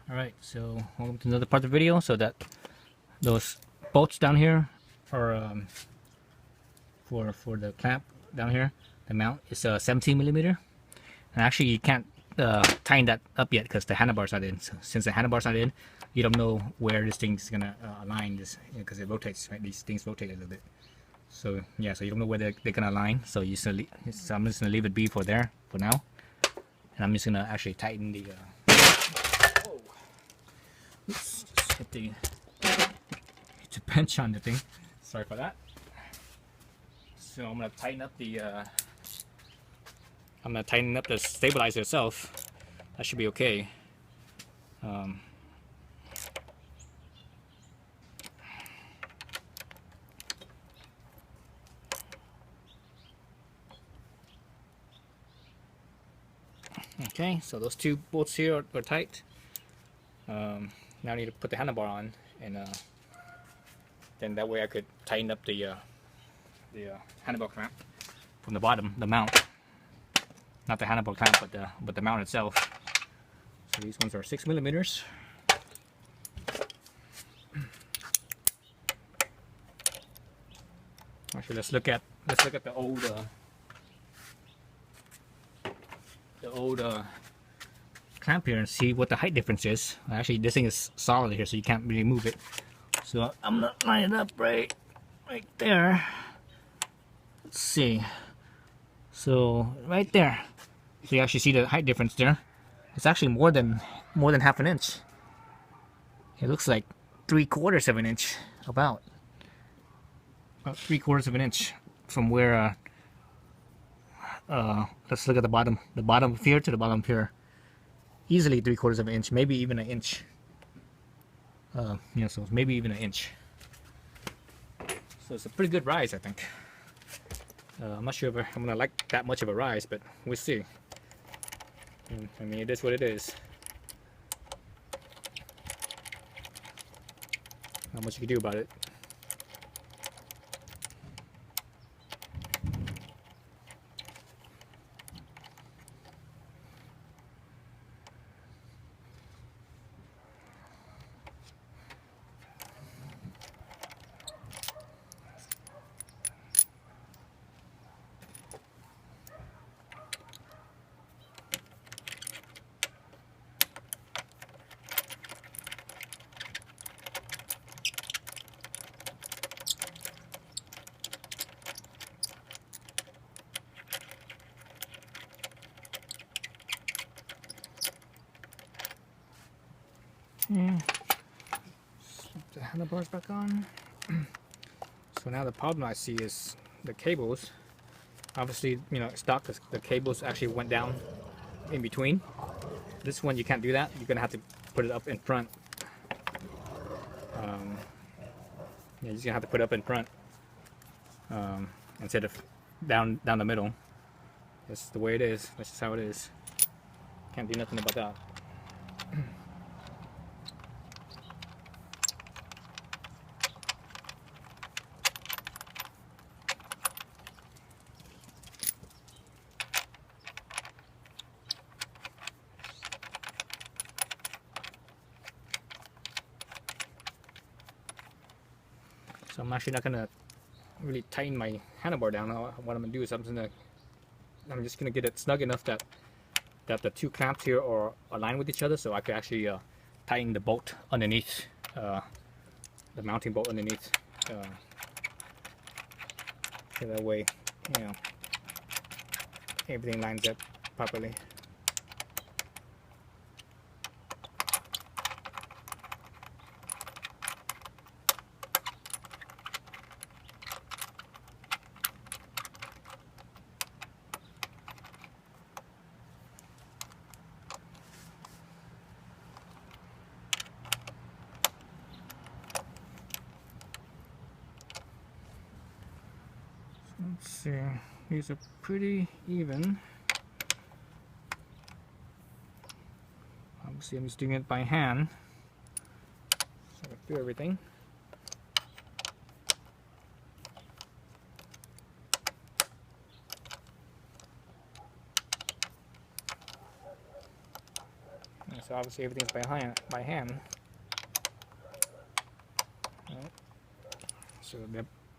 Alright, so welcome to another part of the video. So that those bolts down here are for the clamp down here. The mount is 17 millimeter, and actually you can't tighten that up yet because the handlebar's not in. So since the handlebar's not in, you don't know where this thing's gonna align. This because it rotates, right? These things rotate a little bit. So yeah, so you don't know where they're gonna align. So I'm just gonna leave it be for there for now, and I'm just gonna actually tighten the. Oops, just hit the bench on the thing. Sorry for that. So I'm gonna tighten up the stabilizer itself. That should be okay. Okay, so those two bolts here are tight. Now I need to put the handlebar on, and then that way I could tighten up the handlebar clamp from the bottom, the mount. Not the handlebar clamp, but the mount itself. So these ones are 6 millimeters. Actually, let's look at the old clamp here and see what the height difference is. Actually, this thing is solid here, so you can't really move it. So I'm gonna line it up right there. Let's see. So right there, so you actually see the height difference there. It's actually more than half an inch. It looks like 3/4 of an inch, about 3/4 of an inch from where. Let's look at the bottom of here to the bottom of here. Easily 3/4 of an inch, maybe even an inch. Yeah, so maybe even an inch. So it's a pretty good rise, I think. I'm not sure if I'm gonna like that much of a rise, but we'll see. I mean, it is what it is. Not much you can do about it. Yeah. Slip the handlebars back on. So now the problem I see is the cables. Obviously, you know, stock the cables actually went down in between. This one you can't do that. You're gonna have to put it up in front. Yeah, you're just gonna have to put it up in front instead of down the middle. That's the way it is. That's just how it is. Can't do nothing about that. So I'm actually not gonna really tighten my handlebar down. What I'm gonna do is I'm just gonna get it snug enough that the two clamps here are aligned with each other, so I could actually tighten the bolt underneath, the mounting bolt underneath. So that way, you know, everything lines up properly. Let's see, these are pretty even. Obviously I'm just doing it by hand, so I do everything. So obviously everything's by hand. Right. So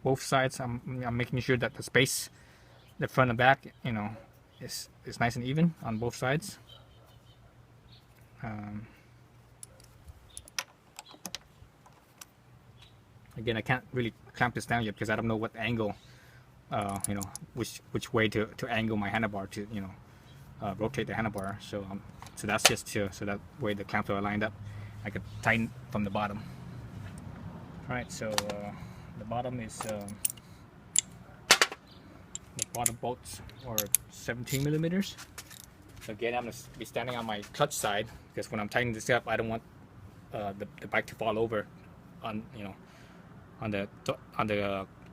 both sides, I'm making sure that the space, the front and back, you know, is nice and even on both sides. Again, I can't really clamp this down yet because I don't know what angle, you know, which way to angle my handlebar to, you know, rotate the handlebar. So so that's just so that way the clamps are lined up. I could tighten from the bottom. All right, so the bottom is the bottom bolts are 17 millimeters. So again, I'm gonna be standing on my clutch side because when I'm tightening this up, I don't want the bike to fall over on, you know, on the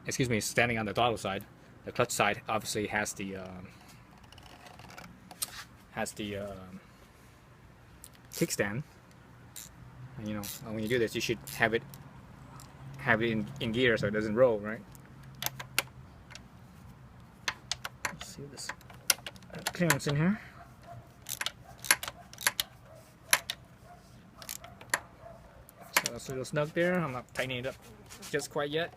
excuse me, standing on the throttle side. The clutch side obviously has the kickstand, and you know, when you do this, you should have it in gear so it doesn't roll, right? Let's see this clearance in here. So that's a little snug there. I'm not tightening it up just quite yet.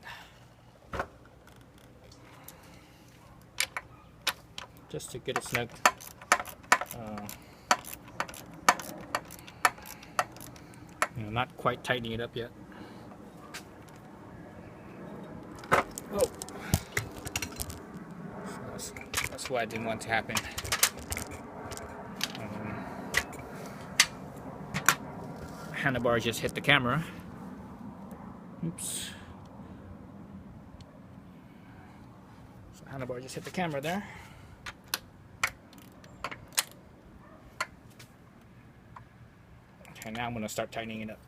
Just to get it snug. You know, not quite tightening it up yet. Oh, so that's why I didn't want to happen. Handlebar just hit the camera. Oops. So handlebar just hit the camera there. Okay, now I'm going to start tightening it up.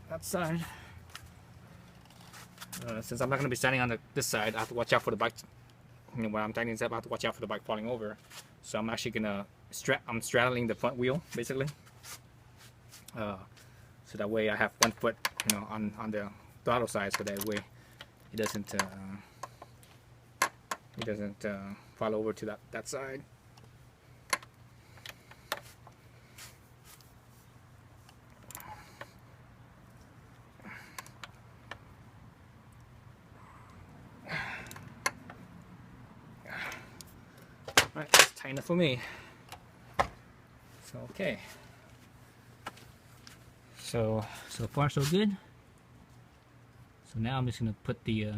That side. Since I'm not going to be standing on this side, I have to watch out for the bike. You know, when I'm tightening this up, I have to watch out for the bike falling over. So I'm actually gonna I'm straddling the front wheel basically. So that way I have one foot, you know, on the throttle side, so that way it doesn't fall over to that side. Alright, that's tight enough for me. So okay. So far so good. So now I'm just gonna put the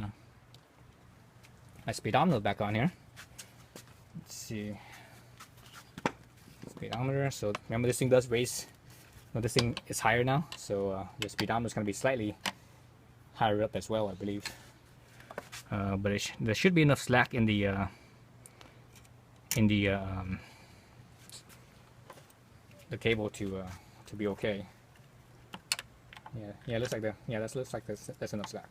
my speedometer back on here. Let's see. Speedometer. So remember, this thing does raise. No, this thing is higher now, so the speedometer is gonna be slightly higher up as well, I believe. But there should be enough slack in the cable to be okay. Yeah, looks like that looks like that's enough slack.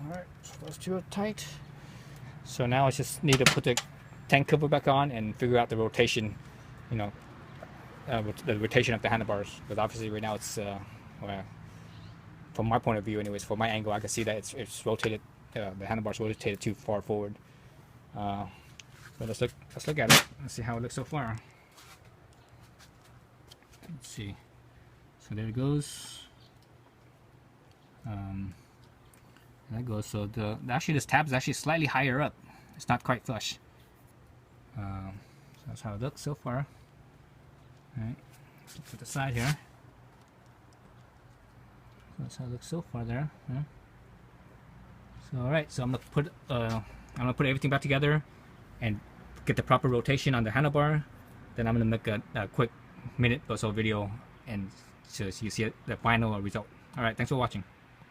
Alright, so those two are tight. So now I just need to put the tank cover back on and figure out the rotation, you know, the rotation of the handlebars. Because obviously right now it's, well, from my point of view anyways, from my angle, I can see that it's rotated, the handlebars rotated too far forward. But let's look at it. Let's see how it looks so far. Let's see. So there it goes. That goes. So actually this tab is actually slightly higher up. It's not quite flush. So that's how it looks so far. All right, put the side here. So that's how it looks so far there. Yeah. So all right, so I'm gonna put everything back together and get the proper rotation on the handlebar. Then I'm gonna make a quick minute or so video and so you see the final result. All right, thanks for watching.